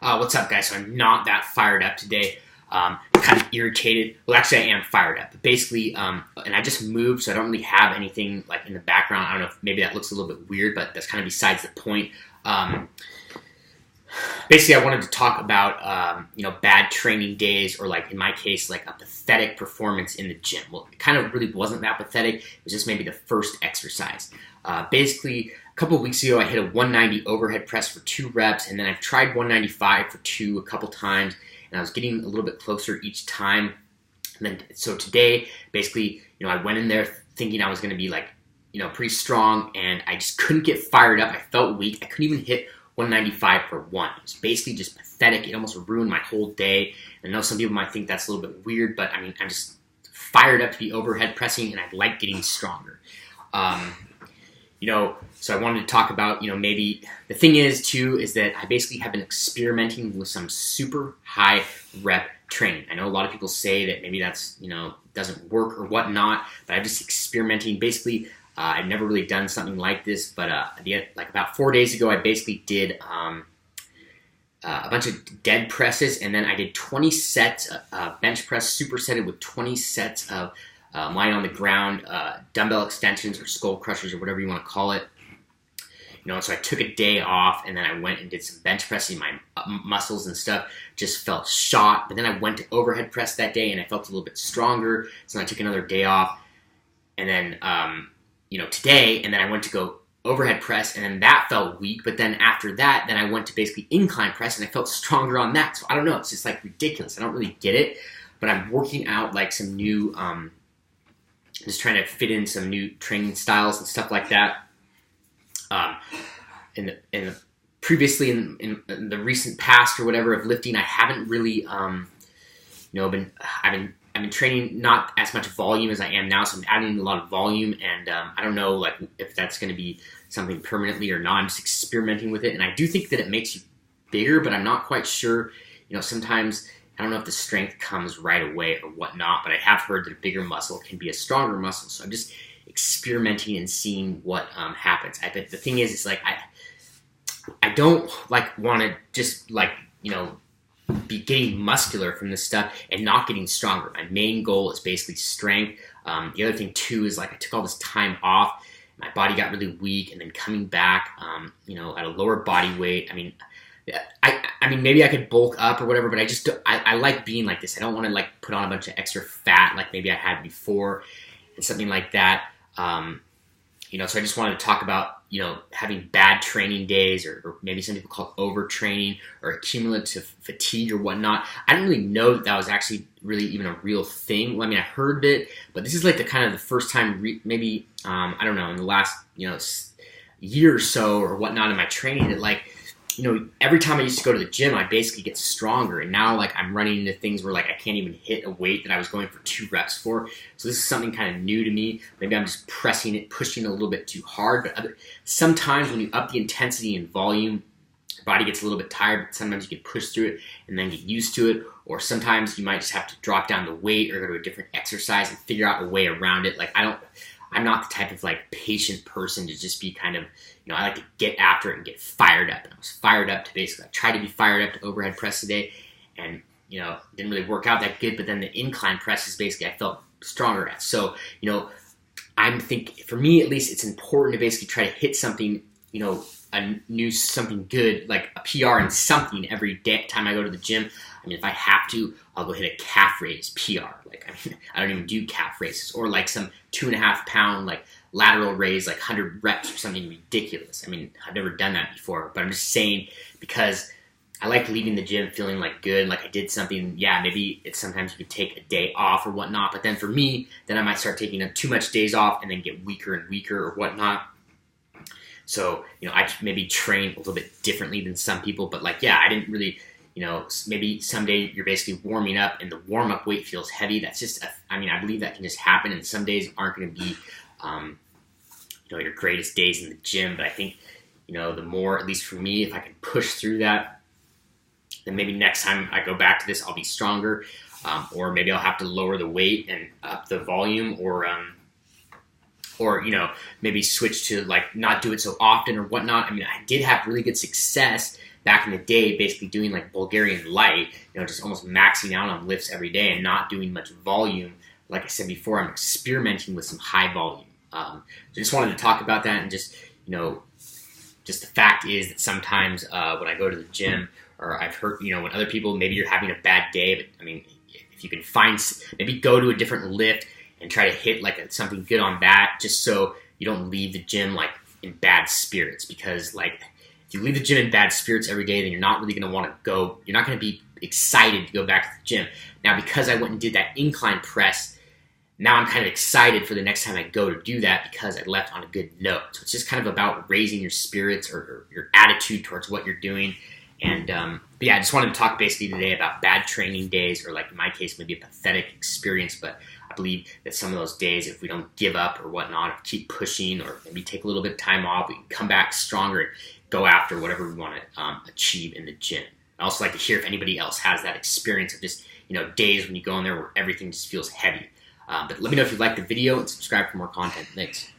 What's up, guys? So I'm not that fired up today. Kind of irritated. Well, actually, I am fired up. But basically, and I just moved, so I don't really have anything like in the background. I don't know if maybe that looks a little bit weird, but that's kind of besides the point. Basically, I wanted to talk about bad training days, or like in my case, like a pathetic performance in the gym. Well, it kind of really wasn't that pathetic. It was just maybe the first exercise. Basically, a couple of weeks ago, I hit a 190 overhead press for 2 reps, and then I've tried 195 for 2 a couple times, and I was getting a little bit closer each time. And then, so today, basically, I went in there thinking I was going to be pretty strong, and I just couldn't get fired up. I felt weak. I couldn't even hit 195 for 1. It was basically just pathetic. It almost ruined my whole day. I know some people might think that's a little bit weird, but I mean, I'm just fired up to be overhead pressing, and I like getting stronger. So I wanted to talk about, maybe the thing is that I basically have been experimenting with some super high rep training. I know a lot of people say that maybe that's, doesn't work or whatnot, but I'm just experimenting. Basically, I've never really done something like this, but like about 4 days ago, I basically did a bunch of dead presses, and then I did 20 sets of bench press, supersetted with 20 sets of lying on the ground, dumbbell extensions or skull crushers or whatever you want to call it. So I took a day off, and then I went and did some bench pressing. My muscles and stuff just felt shot, but then I went to overhead press that day, and I felt a little bit stronger, so I took another day off, and then today, and then I went to go overhead press, and then that felt weak, but then after that, then I went to basically incline press, and I felt stronger on that. So I don't know, it's just like ridiculous. I don't really get it, but I'm working out like some new, just trying to fit in some new training styles and stuff like that. Previously in the recent past or whatever of lifting, I haven't really, I've been training not as much volume as I am now, so I'm adding a lot of volume, and I don't know if that's going to be something permanently or not. I'm just experimenting with it, and I do think that it makes you bigger, but I'm not quite sure. Sometimes I don't know if the strength comes right away or whatnot, but I have heard that a bigger muscle can be a stronger muscle, so I'm just experimenting and seeing what happens. But the thing is, it's like I don't want to just be getting muscular from this stuff and not getting stronger. My main goal is basically strength. The other thing too is I took all this time off. My body got really weak, and then coming back, at a lower body weight. I mean, maybe I could bulk up or whatever, but I like being like this. I don't want to put on a bunch of extra fat like maybe I had before and something like that. So I just wanted to talk about, having bad training days, or maybe some people call it overtraining or accumulative fatigue or whatnot. I didn't really know that was actually really even a real thing. Well, I mean, I heard it, but this is the first time, maybe, I don't know, in the last, year or so or whatnot in my training that every time I used to go to the gym, I basically get stronger. And now, I'm running into things where, I can't even hit a weight that I was going for 2 reps for. So this is something kind of new to me. Maybe I'm just pushing a little bit too hard. But sometimes when you up the intensity and volume, your body gets a little bit tired, but sometimes you can push through it and then get used to it. Or sometimes you might just have to drop down the weight or go to a different exercise and figure out a way around it. I'm not the type of patient person to just be kind of, I like to get after it and get fired up. And I was fired up I tried to be fired up to overhead press today, and, didn't really work out that good. But then the incline press is basically I felt stronger at. So, I'm thinking, for me at least, it's important to basically try to hit something, something good, like a PR in something every time I go to the gym. I mean, if I have to, I'll go hit a calf raise PR. I don't even do calf raises, or some 2.5 pound lateral raise, 100 reps or something ridiculous. I mean, I've never done that before, but I'm just saying because I like leaving the gym feeling good, I did something. Yeah, maybe it's sometimes you could take a day off or whatnot, but then for me, then I might start taking too much days off and then get weaker and weaker or whatnot. So, I maybe train a little bit differently than some people, but I didn't really, maybe someday you're basically warming up and the warm-up weight feels heavy. That's just, I believe that can just happen, and some days aren't going to be, your greatest days in the gym. But I think, the more, at least for me, if I can push through that, then maybe next time I go back to this, I'll be stronger, or maybe I'll have to lower the weight and up the volume, or maybe switch to not do it so often or whatnot. I mean, I did have really good success back in the day, basically doing like Bulgarian light, just almost maxing out on lifts every day and not doing much volume. Like I said before, I'm experimenting with some high volume. So just wanted to talk about that, and just the fact is that sometimes when I go to the gym, or I've heard, when other people, maybe you're having a bad day, but I mean, if you can maybe go to a different lift and try to hit like something good on that, just so you don't leave the gym like in bad spirits. Because like if you leave the gym in bad spirits every day, then you're not really going to want to go. You're not going to be excited to go back to the gym. Now, because I went and did that incline press, now I'm kind of excited for the next time I go to do that because I left on a good note. So it's just kind of about raising your spirits or your attitude towards what you're doing. And but yeah, I just wanted to talk basically today about bad training days, or like in my case, maybe a pathetic experience. But I believe that some of those days, if we don't give up or whatnot, or keep pushing, or maybe take a little bit of time off, we can come back stronger and go after whatever we want to achieve in the gym. I also like to hear if anybody else has that experience of just days when you go in there where everything just feels heavy. But let me know if you liked the video and subscribe for more content. Thanks.